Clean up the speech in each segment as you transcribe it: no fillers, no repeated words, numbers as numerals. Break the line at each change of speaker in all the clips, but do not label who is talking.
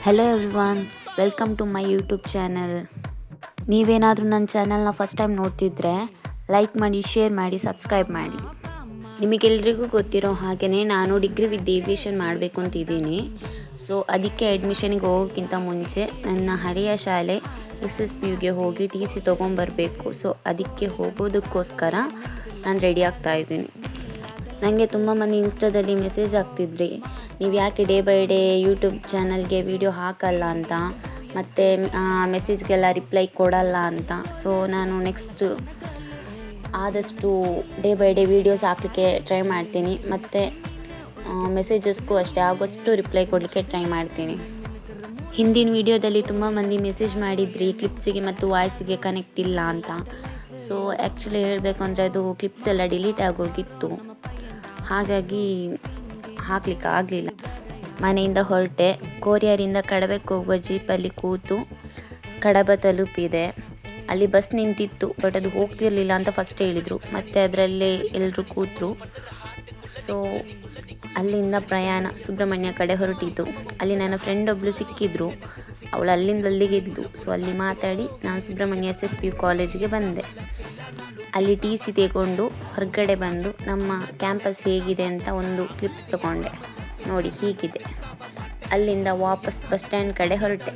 Hello everyone, welcome to my YouTube channel. ನೀವೇನಾದರೂ ನನ್ನ ಚಾನಲ್ನ ಫಸ್ಟ್ ಟೈಮ್ ನೋಡ್ತಿದ್ರೆ ಲೈಕ್ ಮಾಡಿ, ಶೇರ್ ಮಾಡಿ, ಸಬ್ಸ್ಕ್ರೈಬ್ ಮಾಡಿ. ನಿಮಗೆಲ್ರಿಗೂ ಗೊತ್ತಿರೋ ಹಾಗೆಯೇ ನಾನು ಡಿಗ್ರಿ ವಿತ್ ಏವಿಯೇಷನ್ ಮಾಡಬೇಕು ಅಂತಿದ್ದೀನಿ. ಸೊ ಅದಕ್ಕೆ ಅಡ್ಮಿಷನಿಗೆ ಹೋಗೋಕ್ಕಿಂತ ಮುಂಚೆ ನನ್ನ ಹಳೆಯ ಶಾಲೆ SSPUಗೆ ಹೋಗಿ TC ತೊಗೊಂಬರಬೇಕು. ಸೊ ಅದಕ್ಕೆ ಹೋಗೋದಕ್ಕೋಸ್ಕರ ನಾನು ರೆಡಿ ಆಗ್ತಾಯಿದ್ದೀನಿ. ನನಗೆ ತುಂಬ ಮಂದಿ ಇನ್ಸ್ಟಾದಲ್ಲಿ ಮೆಸೇಜ್ ಆಗ್ತಿದ್ರಿ, ನೀವು ಯಾಕೆ ಡೇ ಬೈ ಡೇ ಯೂಟ್ಯೂಬ್ ಚಾನಲ್ಗೆ ವಿಡಿಯೋ ಹಾಕಲ್ಲ ಅಂತ, ಮತ್ತು ಮೆಸೇಜ್ಗೆಲ್ಲ ರಿಪ್ಲೈ ಕೊಡಲ್ಲ ಅಂತ. ಸೊ ನಾನು ನೆಕ್ಸ್ಟ್ ಆದಷ್ಟು ಡೇ ಬೈ ಡೇ ವೀಡಿಯೋಸ್ ಹಾಕಲಿಕ್ಕೆ ಟ್ರೈ ಮಾಡ್ತೀನಿ, ಮತ್ತು ಮೆಸೇಜಸ್ಗೂ ಅಷ್ಟೇ ಆಗೋಷ್ಟು ರಿಪ್ಲೈ ಕೊಡಲಿಕ್ಕೆ ಟ್ರೈ ಮಾಡ್ತೀನಿ. ಹಿಂದಿನ ವೀಡಿಯೋದಲ್ಲಿ ತುಂಬ ಮಂದಿ ಮೆಸೇಜ್ ಮಾಡಿದ್ರಿ ಕ್ಲಿಪ್ಸಿಗೆ ಮತ್ತು ವಾಯ್ಸಿಗೆ ಕನೆಕ್ಟ್ ಇಲ್ಲ ಅಂತ. ಸೊ ಆ್ಯಕ್ಚುಲಿ ಹೇಳಬೇಕು ಅಂದರೆ ಅದು ಕ್ಲಿಪ್ಸ್ ಎಲ್ಲ ಡಿಲೀಟ್ ಆಗೋಗಿತ್ತು, ಹಾಗಾಗಿ ಹಾಕ್ಲಿಕ್ಕೆ ಆಗಲಿಲ್ಲ. ಮನೆಯಿಂದ ಹೊರಟೆ, ಕೋರಿಯರಿಂದ ಕಡಬಕ್ಕೆ ಹೋಗುವ ಜೀಪಲ್ಲಿ ಕೂತು ಕಡಬ ತಲುಪಿದೆ. ಅಲ್ಲಿ ಬಸ್ ನಿಂತಿತ್ತು, ಬಟ್ ಅದು ಹೋಗ್ತಿರಲಿಲ್ಲ ಅಂತ ಫಸ್ಟ್ ಹೇಳಿದರು. ಮತ್ತು ಅದರಲ್ಲೇ ಎಲ್ಲರೂ ಕೂತರು. ಸೊ ಅಲ್ಲಿಂದ ಪ್ರಯಾಣ ಸುಬ್ರಹ್ಮಣ್ಯ ಕಡೆ ಹೊರಟಿತು. ಅಲ್ಲಿ ನನ್ನ ಫ್ರೆಂಡ್ ಒಬ್ಬಳು ಸಿಕ್ಕಿದ್ರು, ಅವಳು ಅಲ್ಲಿಂದ ಅಲ್ಲಿಗೆ ಇದ್ದು. ಸೊ ಅಲ್ಲಿ ಮಾತಾಡಿ ನಾನು ಸುಬ್ರಹ್ಮಣ್ಯ SSPU ಕಾಲೇಜಿಗೆ ಬಂದೆ. ಅಲ್ಲಿ TC ತೆಗೊಂಡು ಹೊರಗಡೆ ಬಂದು ನಮ್ಮ ಕ್ಯಾಂಪಸ್ ಹೇಗಿದೆ ಅಂತ ಒಂದು ಕ್ಲಿಪ್ಸ್ ತಗೊಂಡೆ. ನೋಡಿ ಹೀಗಿದೆ. ಅಲ್ಲಿಂದ ವಾಪಸ್ ಬಸ್ ಸ್ಟ್ಯಾಂಡ್ ಕಡೆ ಹೊರಟೆ.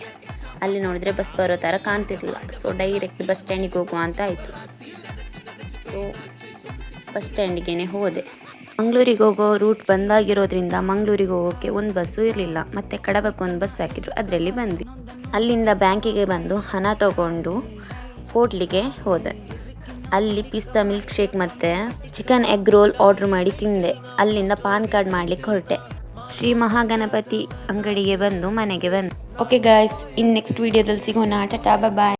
ಅಲ್ಲಿ ನೋಡಿದ್ರೆ ಬಸ್ ಬರೋ ಥರ ಕಾಣ್ತಿರಲಿಲ್ಲ. ಸೊ ಡೈರೆಕ್ಟ್ ಬಸ್ ಸ್ಟ್ಯಾಂಡಿಗೆ ಹೋಗುವ ಅಂತ ಆಯಿತು. ಸೊ ಬಸ್ ಸ್ಟ್ಯಾಂಡಿಗೆ ಹೋದೆ. ಮಂಗಳೂರಿಗೆ ಹೋಗೋ ರೂಟ್ ಬಂದಾಗಿರೋದ್ರಿಂದ ಮಂಗಳೂರಿಗೆ ಹೋಗೋಕ್ಕೆ ಒಂದು ಬಸ್ಸು ಇರಲಿಲ್ಲ. ಮತ್ತು ಕಡಬಕ್ಕೆ ಒಂದು ಬಸ್ ಹಾಕಿದ್ರು, ಅದರಲ್ಲಿ ಬಂದ್ವಿ. ಅಲ್ಲಿಂದ ಬ್ಯಾಂಕಿಗೆ ಬಂದು ಹಣ ತಗೊಂಡು ಹೋಟ್ಲಿಗೆ ಹೋದೆ. ಅಲ್ಲಿ ಪಿಸ್ತಾ ಮಿಲ್ಕ್ ಶೇಕ್ ಮತ್ತು ಚಿಕನ್ ಎಗ್ ರೋಲ್ ಆರ್ಡ್ರ್ ಮಾಡಿ ತಿಂದೆ. ಅಲ್ಲಿಂದ ಪಾನ್ ಕಾರ್ಡ್ ಮಾಡಲಿಕ್ಕೆ ಹೊರಟೆ. ಶ್ರೀ ಮಹಾಗಣಪತಿ ಅಂಗಡಿಗೆ ಬಂದು ಮನೆಗೆ ಬಂದೆ. ಓಕೆ ಗಾಯ್ಸ್, ಇನ್ನು ನೆಕ್ಸ್ಟ್ ವೀಡಿಯೋದಲ್ಲಿ ಸಿಗೋಣ. ಟಾಟಾ, ಬಾಯ್.